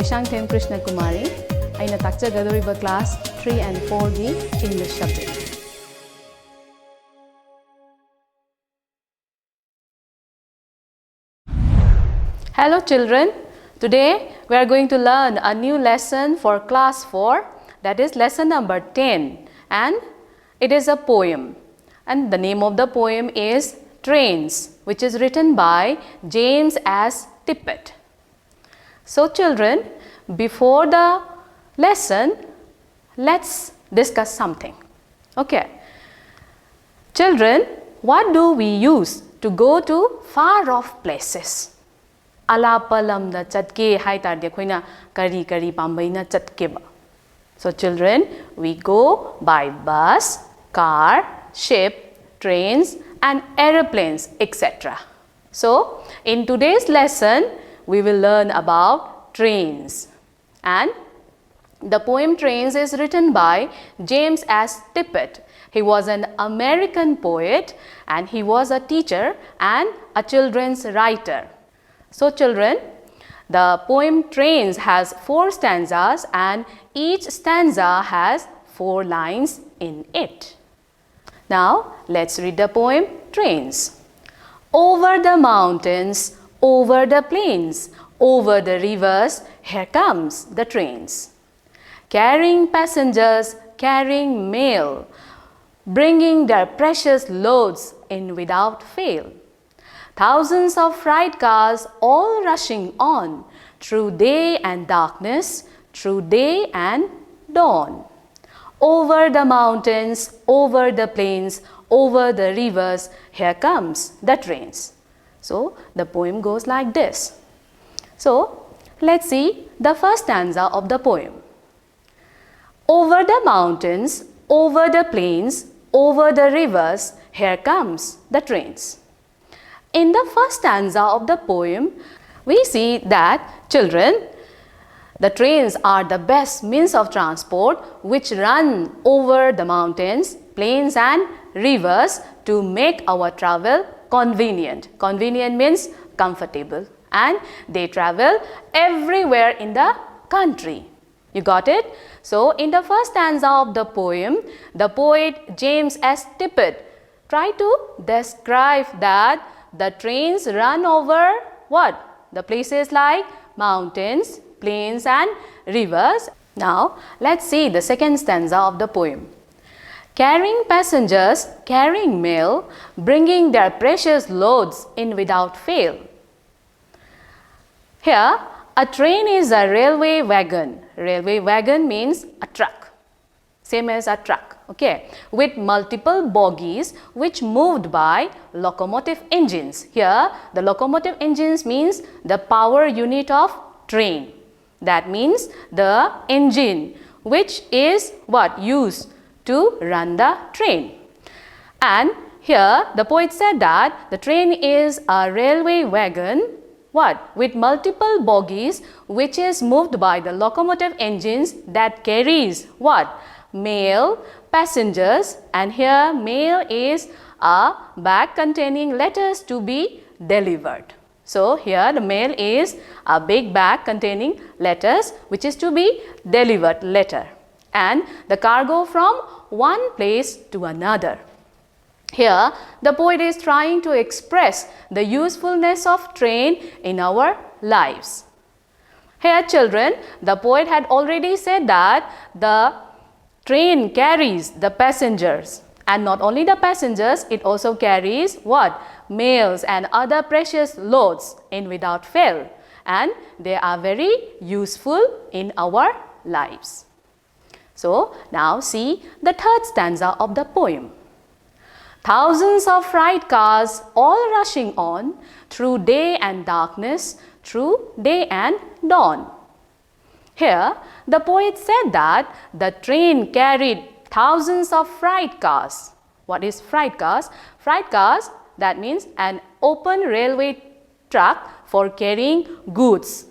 Shangthem Krishna Kumari. Aina takjagadoriba class 3 and 4 gi English subject. Hello children. Today we are going to learn a new lesson for class 4, that is lesson number 10, and it is a poem. And the name of the poem is Trains, which is written by James S. Tippett. So children, before the lesson, let's discuss something. Okay. Children, what do we use to go to far off places? Alapalam da chatke hai tar de khoina kari kari pambai na chatke ba. So children, we go by bus, car, ship, trains and aeroplanes, etc. So in today's lesson, we will learn about trains, and the poem Trains is written by James S. Tippett. He was an American poet and he was a teacher and a children's writer. So children, the poem Trains has 4 stanzas and each stanza has 4 lines in it. Now let's read the poem Trains. Over the mountains, over the plains, over the rivers, here comes the trains. Carrying passengers, carrying mail, bringing their precious loads in without fail. Thousands of freight cars all rushing on, through day and darkness, through day and dawn. Over the mountains, over the plains, over the rivers, here comes the trains. So the poem goes like this. So let's see the first stanza of the poem. Over the mountains, over the plains, over the rivers, here comes the trains. In the first stanza of the poem, we see that children, the trains are the best means of transport which run over the mountains, plains and rivers to make our travel convenient. Convenient means comfortable, and they travel everywhere in the country. You got it? So in the first stanza of the poem, the poet James S. Tippett tried to describe that the trains run over what? The places like mountains, plains and rivers. Now let's see the second stanza of the poem. Carrying passengers, carrying mail, bringing their precious loads in without fail. Here, a train is a railway wagon. Railway wagon means a truck, same as a truck, okay, with multiple bogies which moved by locomotive engines. Here, the locomotive engines means the power unit of train. That means the engine which is what? Used to run the train. And here, the poet said that the train is a railway wagon, what? With multiple bogies which is moved by the locomotive engines that carries what? Mail, passengers, and here mail is a bag containing letters to be delivered. So here the mail is a big bag containing letters which is to be delivered, letter, and the cargo from one place to another. Here, the poet is trying to express the usefulness of train in our lives. Here, children, the poet had already said that the train carries the passengers, and not only the passengers, it also carries what? Mails and other precious loads in without fail, and they are very useful in our lives. So, now see the third stanza of the poem. Thousands of freight cars all rushing on, through day and darkness, through day and dawn. Here, the poet said that the train carried thousands of freight cars. What is freight cars? Freight cars, that means an open railway truck for carrying goods.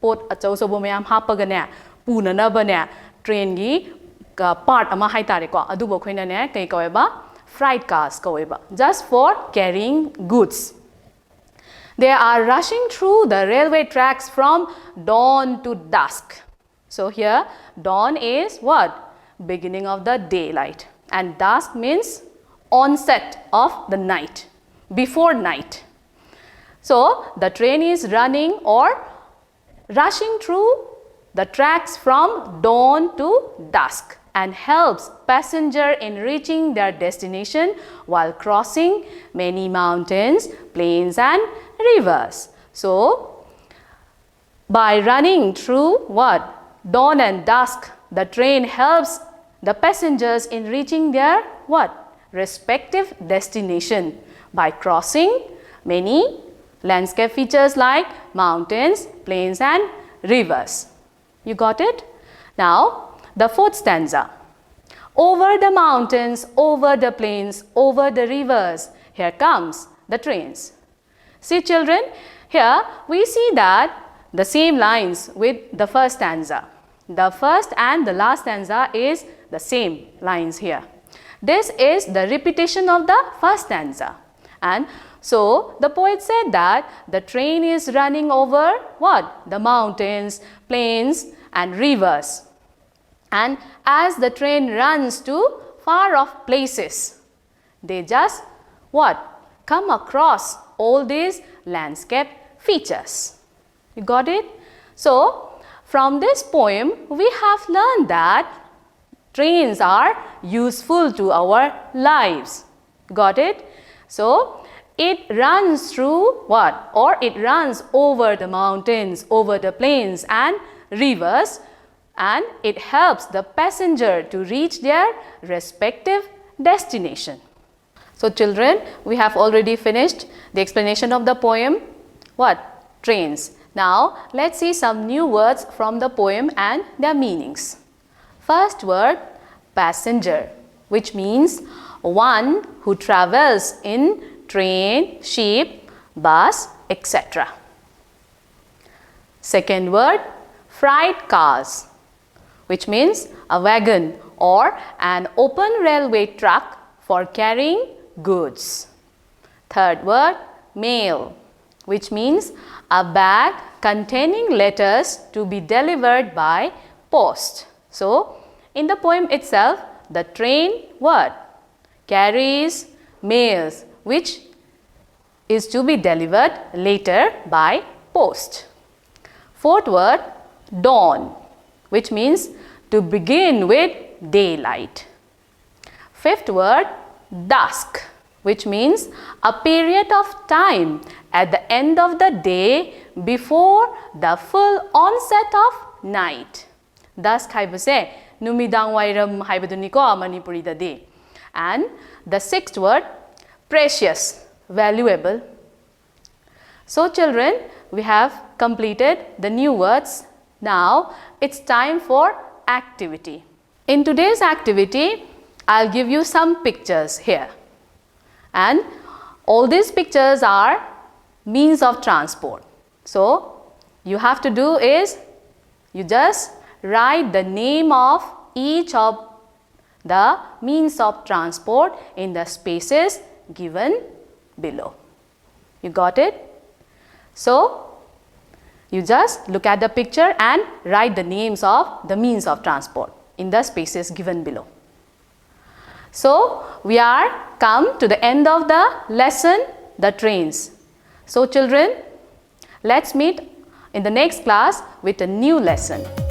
Pot achausobo mayam hapagane punanabane train gi part ama haitare ko adubo khoina ne kai kaweba freight cars kaweba, just for carrying goods. They are rushing through the railway tracks from dawn to dusk. So here dawn is what? Beginning of the daylight, and dusk means onset of the night, before night. So the train is running or rushing through the tracks from dawn to dusk and helps passenger in reaching their destination while crossing many mountains, plains and rivers. So by running through what? Dawn and dusk, the train helps the passengers in reaching their what? Respective destination by crossing many landscape features like mountains, plains and rivers. You got it? Now, the fourth stanza. Over the mountains, over the plains, over the rivers, here comes the trains. See children, here we see that the same lines with the first stanza. The first and the last stanza is the same lines here. This is the repetition of the first stanza. And so the poet said that the train is running over what? The mountains, plains and rivers. And as the train runs to far off places, they just what? Come across all these landscape features. You got it? So from this poem we have learned that trains are useful to our lives. Got it? So it runs through what? Or it runs over the mountains, over the plains and rivers, and it helps the passenger to reach their respective destination. So children, we have already finished the explanation of the poem. What? Trains. Now let's see some new words from the poem and their meanings. First word, passenger, which means one who travels in train, ship, bus, etc. Second word, freight cars, which means a wagon or an open railway truck for carrying goods. Third word, mail, which means a bag containing letters to be delivered by post. So, in the poem itself, the train what? Carries mails which is to be delivered later by post. Fourth word, dawn, which means to begin with daylight. Fifth word, dusk, which means a period of time at the end of the day before the full onset of night. Dusk haibase numidang wairam haibaduni ko Manipuri da day. And the sixth word, precious, valuable. So children, we have completed the new words. Now it's time for activity. In today's activity, I'll give you some pictures here. And all these pictures are means of transport. So you have to do is you just write the name of each of the means of transport in the spaces given below. You got it? So you just look at the picture and write the names of the means of transport in the spaces given below. So we are come to the end of the lesson, the trains. So children, let's meet in the next class with a new lesson.